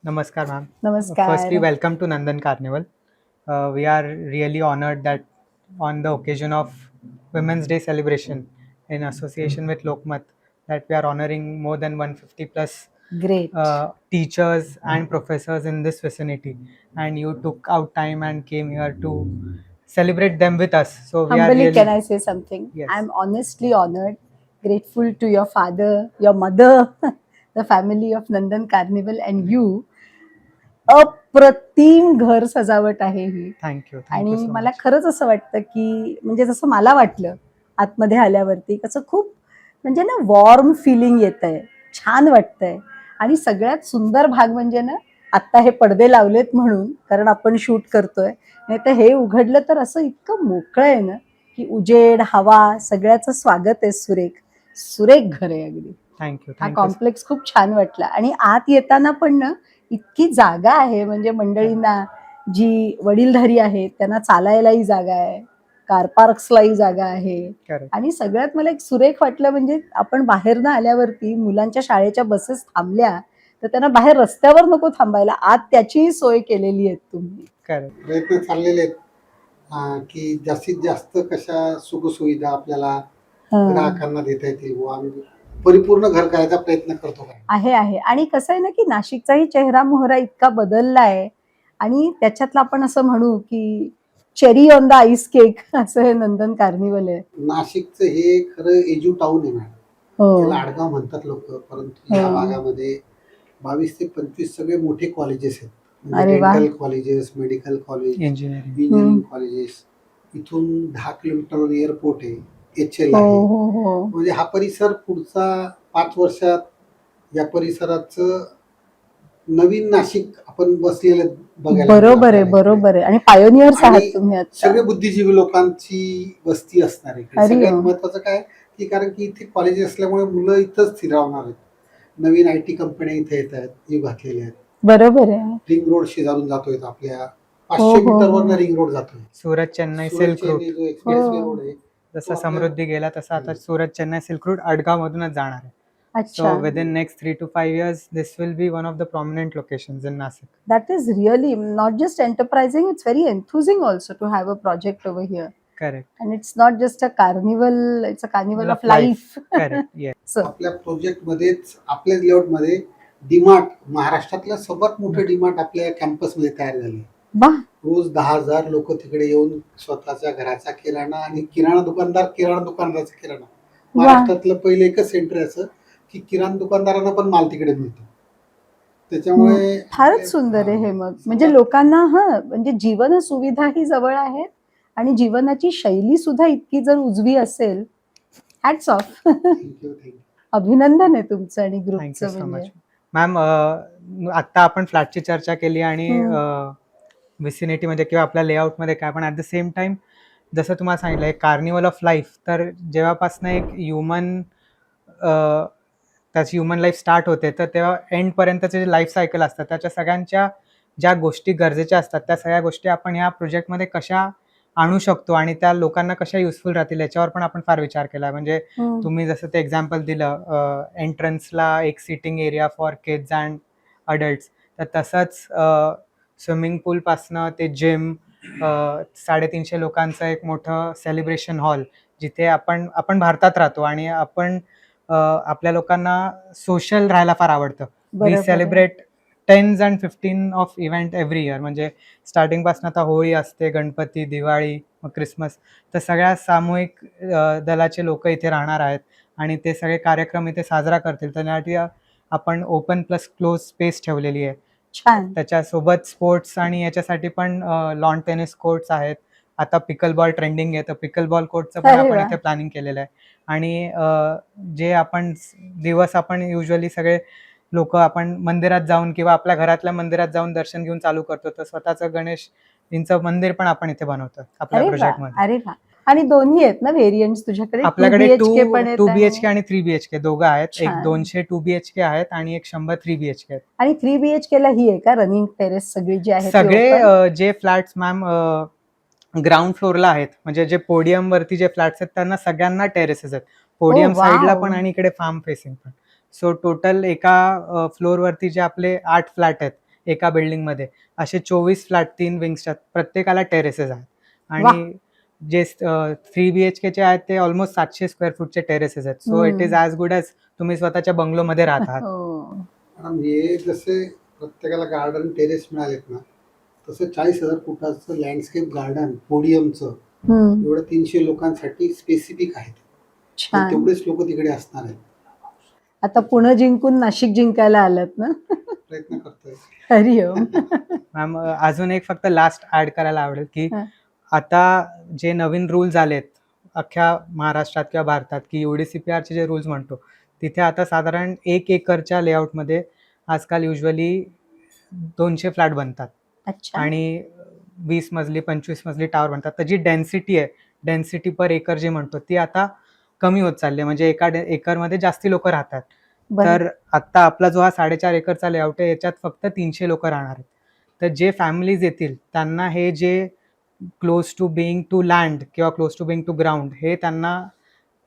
Namaskar, ma'am. Firstly, नमस्कार. welcome to Nandan Carnival. We are really honored that on the occasion of Women's Day celebration in association with Lokmat, that we are honoring more than 150 plus Great. teachers and professors in this vicinity, and you took out time and came here to celebrate them with us. So we are Humbly, can really, I say something? yes, I'm honestly honored, grateful to your father, your mother, the family of Nandan Carnival, and you. अप्रतिम घर सजावट आहे ही. thank you आणि so मला much. खरंच असं वाटतं की म्हणजे जसं मला वाटलं आतमध्ये आल्यावरती कसं खूप म्हणजे ना वॉर्म फिलिंग येत आहे, छान वाटतंय. आणि सगळ्यात सुंदर भाग म्हणजे ना आत्ता हे पडदे लावलेत म्हणून, कारण आपण शूट करतोय, नाही तर हे उघडलं तर असं इतकं मोकळं आहे ना की उजेड, हवा, सगळ्याचं स्वागत आहे. सुरेख सुरेख घर आहे अगदी. Thank you, हा thank you. कॉम्प्लेक्स खूप छान वाटला. आणि आत येताना पण ना इतकी जागा आहे, म्हणजे मंडळींना जी वडीलधारी आहेत त्यांना चालायलाही जागा आहे, कार पार्क्सलाही जागा आहे. Correct. आणि सगळ्यात मला एक सुरेख वाटलं म्हणजे आपण बाहेरनं आल्यावरती मुलांच्या शाळेच्या बसेस थांबल्या तर त्यांना बाहेर रस्त्यावर नको थांबायला, आत त्याचीही सोय केलेली आहे तुम्ही. Correct. प्रयत्न चाललेले आहेत की जास्तीत जास्त कशा सुखसुविधा आपल्याला ग्राहकांना देता येतील व आम्ही परिपूर्ण घर करायचा प्रयत्न करतो काय. आहे. आणि कसं आहे ना की नाशिकचाही चेहरा मोहरा इतका बदललाय आणि त्याच्यातलं आपण असं म्हणू की cherry on the ice cake असं हे नंदन कार्निवल आहे. नाशिकचं हे खरं एज्यू टाऊन आहे मॅडम. हो त्याला आडगाव म्हणतात लोक, परंतु या भागामध्ये 22 ते 25 सगळे मोठे कॉलेजेस आहेत. अरे वा. Dental colleges, medical college, Engineering. Engineering colleges. इथून 10 किलोमीटरवर एअरपोर्ट आहे, HL हो आहे. हो हो. म्हणजे हा परिसर पुढचा 5 वर्षात या परिसराचं नवीन नाशिक आपण बसलेलं बघायला बरोबर आहे, मिळालं. बरोबर आहे. आणि पायोनियर्स आहात आणि तुम्ही आता. सगळे बुद्धिजीवी लोकांची वस्ती असणार आहे इकडे. अरे सगळ्यात वा. महत्वाचं काय की कारण की इथे कॉलेज असल्यामुळे मुलं इथंच स्थिरावणार आहेत. नवीन IT कंपन्या इथे येत आहेत, जीव घातलेल्या आहेत. बरोबर आहे. रिंग रोड शेजारून जातोय आपल्या हो, 500 हो, मीटरवरनं हो. रिंग रोड जातोय. Surat Chennai Surat silk route. चेन्नई जो एक्सप्रेसवे हो. रोड आहे जसं तो समृद्धी गेला तसं आता सूरत चेन्नई सिल्क रूट अडगाव मधूनच जाणार आहे. अच्छा. So within next 3 to 5 years, this will be one of the prominent locations in Nasik. That is really not just enterprising, it's very enthusing also to have a project over here. Correct. And it's not just a carnival, it's a carnival of life. Correct. Yes. So, आपल्या project मध्येच आपल्या layout मध्ये डीमार्ट, महाराष्ट्रातल्या सर्वात मोठे डीमार्ट आपल्या campus मध्ये तयार झाले. वाह. रोज 10,000 लोक तिकडे येऊन स्वतःच्या घराचा किराणा आणि किराणा दुकानदाराचा किराणा. महाराष्ट्रातलं पहिलं एकच सेंटर आहे असं की किराणा दुकानदारांना पण माल तिकडे मिळतो. त्याच्यामुळे फारच सुंदर आहे हे. मग म्हणजे लोकांना म्हणजे जीवन सुविधाही जवळ आहेत आणि जीवनाची शैली सुद्धा इतकी जर उजवी असेल, हॅट्स ऑफ. अभिनंदन आहे तुमचं आणि Thank you ग्रुपचं. so much. म्हणजे मॅम, आता आपण फ्लॅटची चर्चा केली आणि विसिनिटी मध्ये किंवा आपल्या लेआउट मध्ये काय, पण ऍट द सेम टाइम जसं तुम्हाला सांगितलं कार्निवल ऑफ लाईफ, तर जेव्हापासून एक त्याची ह्युमन लाईफ स्टार्ट होते तर तेव्हा एंड पर्यंतचे जे लाईफ सायकल असतात त्याच्या सगळ्यांच्या ज्या गोष्टी गरजेच्या असतात त्या सगळ्या गोष्टी आपण ह्या प्रोजेक्टमध्ये कशा आणू शकतो आणि त्या लोकांना कशा युजफुल राहतील याच्यावर पण आपण फार विचार केला. म्हणजे तुम्ही जसं ते एक्झाम्पल दिलं, एंट्रन्सला एक sitting area for kids and adults, तर तसंच स्विमिंग पूलपासनं ते जिम, 350 लोकांचं एक मोठं सेलिब्रेशन हॉल, जिथे आपण भारतात राहतो आणि आपण आपल्या लोकांना सोशल राहायला फार आवडतं. We celebrate 10s and 15 of event every year. म्हणजे स्टार्टिंग पासून आता होळी असते, गणपती, दिवाळी, मग क्रिसमस, तर सगळ्या सामूहिक दलाचे लोक इथे राहणार आहेत आणि ते सगळे कार्यक्रम इथे साजरा करतील. त्यासाठी आपण ओपन प्लस क्लोज स्पेस ठेवलेली आहे. छान. त्याच्यासोबत स्पोर्ट्स आणि याच्यासाठी पण लॉन टेनिस कोर्ट्स आहेत. आता पिकल बॉल ट्रेंडिंग आहे, तर पिकल बॉल कोर्टचं पण आपण इथे प्लॅनिंग केलेलं आहे. आणि जे आपण दिवस आपण युजली सगळे लोक आपण मंदिरात जाऊन किंवा आपल्या घरातल्या मंदिरात जाऊन दर्शन घेऊन चालू करतो, तर स्वतःचं गणेशजींचं मंदिर पण आपण इथे बनवतो आपल्या प्रोजेक्टमध्ये. अरे वा. आणि दोन्ही आहेत ना व्हेरियंट्स तुझ्याकडे? आपल्याकडे 2 BHK आणि 3 BHK दोघं आहेत. एक 200 2 BHK आहेत आणि एक 100 3 BHK आहेत. आणि 3 BHK ला ही आहे का रनिंग टेरेस सगळी जी आहे? सगळे जे फ्लॅट्स मॅम ग्राउंड फ्लोअरला आहेत, म्हणजे जे पोडियम वरती जे फ्लॅट्स आहेत त्यांना सगळ्यांना टेरेसेस आहेत, पोडियम साईडला पण आणि इकडे फार्म फेसिंग पण. सो टोटल एका फ्लोअर वरती जे आपले 8 फ्लॅट आहेत एका बिल्डिंगमध्ये असे 24 फ्लॅट 3 विंग्सच्या प्रत्येकाला टेरेसेस आहेत आणि जे 3 BHKचे आहेत ते ऑलमोस्ट 700 स्क्वेअर फूटचे टेरेसेस आहेत. So it is as good as तुम्ही स्वतःच्या बंगलोमध्ये राहतात. हो. मॅडम हे जसे प्रत्येकाला गार्डन टेरेस मिळालेत ना, तसं 40,000 फुटाचं लँडस्केप गार्डन पोडियमचं हम्म. एवढं 300 लोकांसाठी स्पेसिफिक आहे. छान. तेवढेच लोक तिकडे असणार आहेत. आता पुणे जिंकून नाशिक जिंकायला आलात ना. प्रयत्न करतोय. हरिओम. मॅम अजून एक फक्त लास्ट ऍड करायला आवडेल की हा. आता जे नवीन रूल्स आलेत अख्ख्या महाराष्ट्रात किंवा भारतात की UDCPRचे जे रूल्स म्हणतो तिथे आता साधारण 1 एकरच्या लेआउटमध्ये आजकाल युजली 200 फ्लॅट बनतात अच्छा. आणि 20 मजली 25 मजली टावर बनतात. तर जी डेन्सिटी आहे, डेन्सिटी पर एकर जे म्हणतो ती आता कमी होत चालली आहे. म्हणजे एका एकरमध्ये जास्ती लोक राहतात. बरं. तर आत्ता आपला जो हा 4.5 एकरचा लेआउट आहे याच्यात फक्त 300 लोक राहणार आहेत. तर जे फॅमिलीज येतील त्यांना हे जे close to being to land किंवा close to being to ground हे त्यांना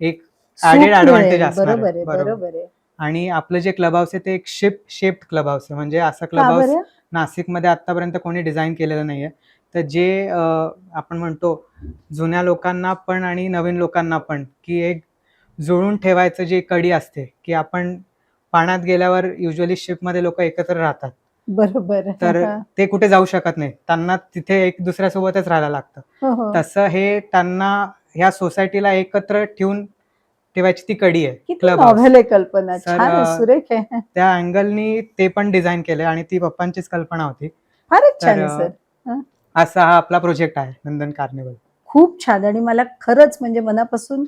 एक ॲडेड सूट ॲडव्हान्टेज मिळेल. असणार बरोबर आहे. आहे, बरोबर. बरोबर आहे. आणि आपलं जे क्लब हाऊस आहे ते एक शेप्ड क्लब हाऊस आहे. म्हणजे असा क्लब का हाऊस बरं? नाशिकमध्ये आतापर्यंत कोणी डिझाईन केलेलं नाहीये. तर जे आपण म्हणतो जुन्या लोकांना पण आणि नवीन लोकांना पण की एक जुळून ठेवायचं जी कडी असते की आपण पाण्यात गेल्यावर युजली शिपमध्ये लोक एकत्र राहतात. बरोबर. तर हा. ते कुठे जाऊ शकत नाही. त्यांना तिथे एक दुसऱ्यासोबतच राहायला लागतं. हो, हो. तसं हे त्यांना ह्या सोसायटीला एकत्र ठेवायची ती कडी आहे किती क्लब हाऊस. नॉव्हेल आहे कल्पना. सर, छान आहे, सुरेख आहे. त्या अँगलनी ते पण डिझाईन केलंय आणि ती पप्पांचीच कल्पना होती. फारच छान तर आहे सर. हं. असा हा आपला प्रोजेक्ट आहे नंदन कार्निवल. खूप छान. आणि मला खरंच म्हणजे मनापासून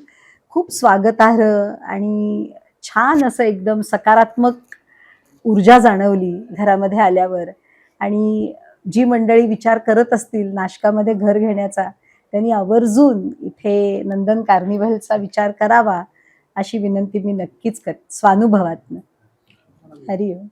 खूप स्वागतार्ह आणि छान असं एकदम सकारात्मक ऊर्जा जाणवली घरामध्ये आल्यावर. आणि जी मंडळी विचार करत असतील नाशकामध्ये घर घेण्याचा त्यांनी आवर्जून इथे नंदन कार्निव्हलचा विचार करावा अशी विनंती मी नक्कीच स्वानुभवातनं. हरिओम.